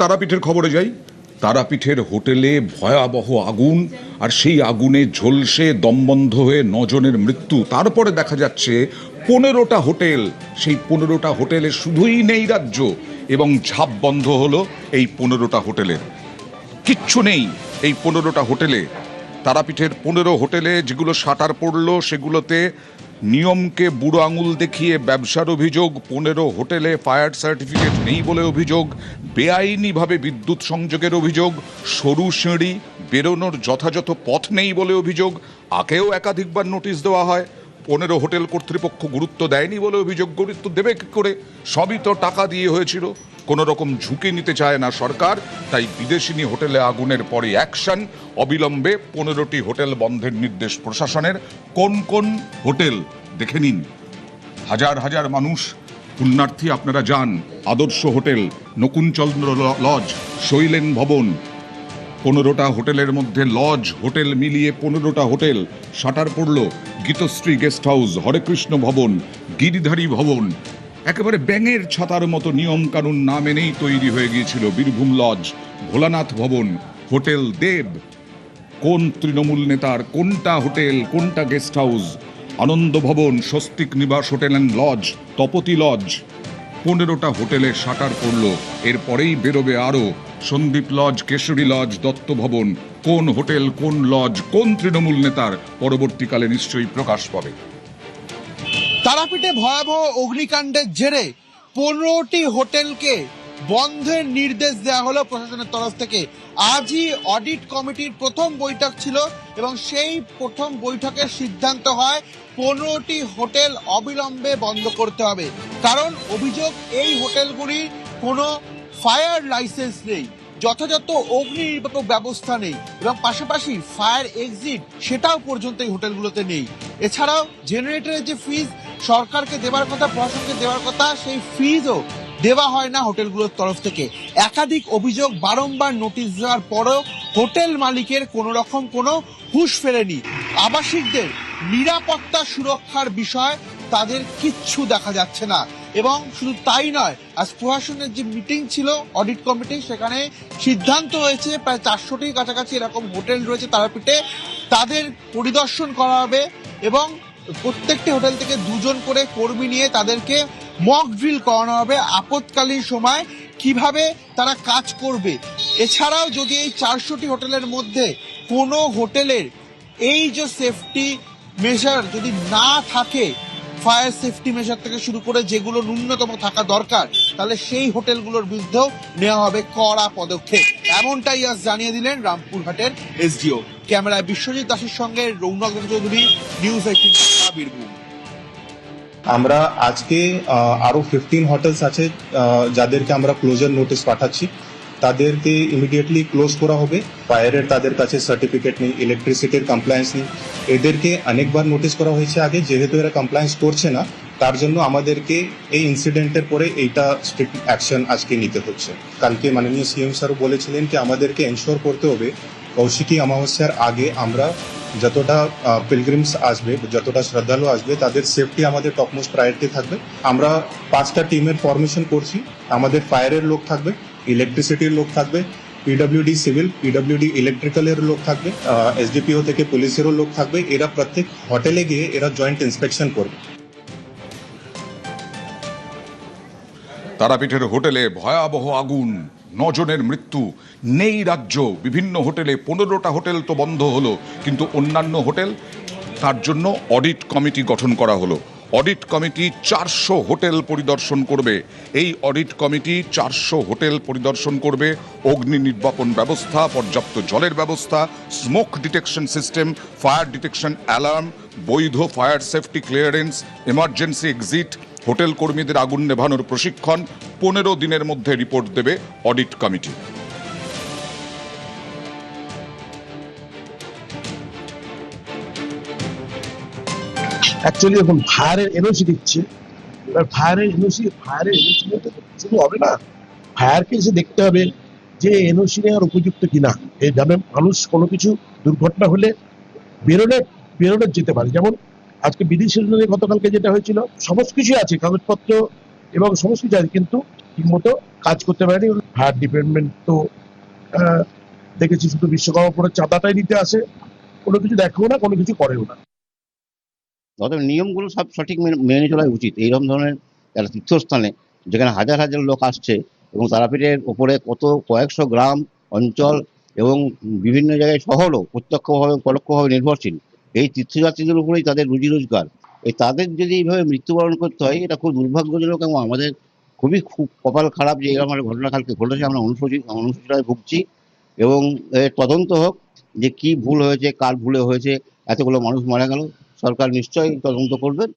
তারাপীঠের খবরে যাই। তারাপীঠের হোটেলে ভয়াবহ আগুন, আর সেই আগুনে ঝলসে দমবন্ধ হয়ে 9 জনের মৃত্যু। তারপরে দেখা যাচ্ছে 15টা হোটেল, সেই 15টা হোটেলে শুধুই নেই রাজ্য, এবং ঝাঁপ বন্ধ হলো এই 15টা হোটেলের। কিচ্ছু নেই এই 15টা হোটেলে। তারাপীঠের 15 হোটেলে যেগুলো শাটার পড়লো সেগুলোতে নিয়মকে বুড়ো আঙুল দেখিয়ে ব্যবসার অভিযোগ, 15 হোটেলে ফায়ার সার্টিফিকেট নেই বলে অভিযোগ, বেআইনিভাবে বিদ্যুৎ সংযোগের অভিযোগ, সরু সিঁড়ি, বেরোনোর যথাযথ পথ নেই বলে অভিযোগ। আগেও একাধিকবার নোটিশ দেওয়া হয়, 15 হোটেল কর্তৃপক্ষ গুরুত্ব দেয়নি বলে অভিযোগ। গুরুত্ব দেবে কী করে? সবই তো টাকা দিয়ে হয়েছিল। কোনো রকম ঝুঁকি নিতে চায় না সরকার, তাই বিদেশিনী হোটেলে আগুনের পরে অ্যাকশন। অবিলম্বে 15টি হোটেল বন্ধের নির্দেশ প্রশাসনের। কোন কোন হোটেল দেখে নিন। হাজার হাজার মানুষ পুণ্যার্থী আপনারা যান। আদর্শ হোটেল, নকুনচন্দ্র লজ, শৈলেন ভবন, 15টা হোটেলের মধ্যে লজ হোটেল মিলিয়ে 15টা হোটেল শাটার পড়ল। গীতশ্রী গেস্ট হাউস, হরেকৃষ্ণ ভবন, গিরিধারী ভবন, একেবারে ব্যাঙের ছাতার মতো নিয়ম কানুন না মেনেই তৈরি হয়ে গিয়েছিল। বীরভূম লজ, ভোলানাথ ভবন, হোটেল দেব, কোন তৃণমূল নেতার কোনটা হোটেল কোনটা guest house, Ananda Bhavan, Swastik Nivas hotel and lodge, Tapati lodge, 15টা হোটেলে শাটার পড়ল। এরপরেই বেরোবে আরও সন্দীপ লজ, কেশরী লজ, দত্ত ভবন। কোন হোটেল কোন লজ কোন তৃণমূল নেতার পরবর্তীকালে নিশ্চয়ই প্রকাশ পাবে। তারাপীঠে ভয়াবহ অগ্নিকাণ্ডের জেরে 15টি হোটেলকে বন্ধের নির্দেশ দেওয়া হলো প্রশাসনের তরফ থেকে। আজই অডিট কমিটির প্রথম বৈঠক ছিল এবং সেই প্রথম বৈঠকের সিদ্ধান্ত হয় 15টি হোটেল অবিলম্বে বন্ধ করতে হবে। কারণ অভিযোগ, এই হোটেলগুলির কোনো ফায়ার লাইসেন্স নেই, যথাযথ অগ্নি নির্বাপক ব্যবস্থা নেই, এবং পাশাপাশি ফায়ার এক্সিট সেটাও পর্যন্ত এই হোটেলগুলোতে নেই। এছাড়াও জেনারেটরের যে ফিজ সরকারকে দেওয়ার কথা, প্রশাসনকে দেওয়ার কথা, সেই ফিজও দেওয়া হয় না হোটেলগুলোর তরফ থেকে। একাধিক অভিযোগ, বারংবার নোটিশ দেওয়ার পরেও হোটেল মালিকের কোনো রকম কোনো হুঁশ ফেরেনি। আবাসিকদের নিরাপত্তা সুরক্ষার বিষয় তাদের কিচ্ছু দেখা যাচ্ছে না। এবং শুধু তাই নয়, আজ প্রশাসনের যে মিটিং ছিল অডিট কমিটি, সেখানে সিদ্ধান্ত হয়েছে প্রায় 400টির কাছাকাছি এরকম হোটেল রয়েছে তারাপীঠে, তাদের পরিদর্শন করা হবে এবং প্রত্যেকটি হোটেল থেকে 2 জন করে কর্মী নিয়ে তাদেরকে মক ড্রিল করানো হবে আপৎকালীন সময় কিভাবে তারা কাজ করবে। এছাড়াও যদি এই 400টি হোটেলের মধ্যে কোনো হোটেলের এই যে সেফটি মেজার যদি না থাকে, ফায়ার সেফটি মেজার থেকে শুরু করে যেগুলো ন্যূনতম থাকা দরকার, তাহলে সেই হোটেলগুলোর বিরুদ্ধেও নেওয়া হবে কড়া পদক্ষেপ। এমনটাই আজ জানিয়ে দিলেন রামপুরহাটের এসডিও। ক্যামেরায় বিশ্বজিৎ দাসের সঙ্গে রৌনক চৌধুরী, নিউজ 18 বীরভূম। আমরা আজকে আরো 15 হোটেলস আছে যাদেরকে আমরা ক্লোজার নোটিশ পাঠাচ্ছি, তাদেরকে ইমিডিয়েটলি ক্লোজ করা হবে। ফায়ারের তাদের কাছে সার্টিফিকেট নেই, ইলেকট্রিসিটির কমপ্লায়েন্স নেই। এদেরকে অনেকবার নোটিশ করা হয়েছে আগে, যেহেতু এরা কমপ্লায়েন্স করছে না, তার জন্য আমাদেরকে এই ইনসিডেন্টের পরে এইটা স্ট্রিক্ট অ্যাকশন আজকে নিতে হচ্ছে। কালকে মাননীয় সিএম স্যারও বলেছিলেন কি আমাদেরকে এনশোর করতে হবে কৌশিকী অমাবস্যার আগে আমরা যতটা পিলগ্রিমস আসবে, যতটা শ্রদ্ধালু আসবে, তাদের সেফটি আমাদের টপমোস্ট প্রায়োরিটি থাকবে। আমরা 5টা টিমের ফরমেশন করছি। আমাদের ফায়ারের লোক থাকবে, ইলেকট্রিসিটির লোক থাকবে, পিডব্লিউডি সিভিল, পিডব্লিউডি ইলেকট্রিক্যালের লোক থাকবে, এসডিপিও থেকে পুলিশেরও লোক থাকবে। এরা প্রত্যেক হোটেলে গিয়ে এরা জয়েন্ট ইন্সপেকশন করবে। তারাপীঠের হোটেলে ভয়াবহ আগুন, 9 জনের মৃত্যু, নেই রাজ্য। বিভিন্ন হোটেলে 15টা হোটেল তো বন্ধ হলো, কিন্তু অন্যান্য হোটেল, তার জন্য অডিট কমিটি গঠন করা হলো। অডিট কমিটি 400 হোটেল পরিদর্শন করবে। এই অডিট কমিটি 400 হোটেল পরিদর্শন করবে। অগ্নি নির্বাপন ব্যবস্থা, পর্যাপ্ত জলের ব্যবস্থা, smoke detection system, fire detection alarm, বৈধ fire safety clearance, emergency exit, hotel কর্মীদের আগুন নেভানোর প্রশিক্ষণ। 15 দিনের মধ্যে রিপোর্ট দেবে অডিট কমিটি। অ্যাকচুয়ালি এখন ফায়ারের এনওসি দিচ্ছে, এবার ফায়ারের এনওসি মধ্যে শুধু হবে না, ফায়ারকে এসে দেখতে হবে যে এনওসি নেওয়ার উপযুক্ত কিনা। এই জানেন, মানুষ কোনো কিছু দুর্ঘটনা হলে বেরোনে যেতে পারে। যেমন আজকে বিদেশি গতকালকে যেটা হয়েছিল, সমস্ত কিছু আছে, কাগজপত্র এবং সমস্ত কিছু আছে, কিন্তু ঠিকমতো কাজ করতে পারেনি। ফায়ার ডিপার্টমেন্ট তো আহ, দেখেছি শুধু বিশ্বকর্মা পুরো চাঁদাটাই নিতে আসে, কোনো কিছু দেখেও না, কোনো কিছু করেও না। অতএব নিয়মগুলো সব সঠিক মেনে চলাই উচিত। এইরকম ধরনের একটা তীর্থস্থানে যেখানে হাজার হাজার লোক আসছে এবং তারাপীঠের ওপরে কয়েকশো গ্রাম অঞ্চল এবং বিভিন্ন জায়গায় শহরও প্রত্যক্ষভাবে পরোক্ষভাবে নির্ভরশীল, এই তীর্থযাত্রীদের উপরেই তাদের রুজি রোজগার। এই তাদের যদি এইভাবে মৃত্যুবরণ করতে হয়, এটা খুব দুর্ভাগ্যজনক এবং আমাদের খুব কপাল খারাপ যে এরকম একটা ঘটনা কালকে ঘটেছে। আমরা অনুশোচনায় ভুগছি এবং এর তদন্ত হোক যে কি ভুল হয়েছে, কার ভুলে হয়েছে এতগুলো মানুষ মারা গেল। সরকার নিশ্চয়ই তদন্ত করবেন।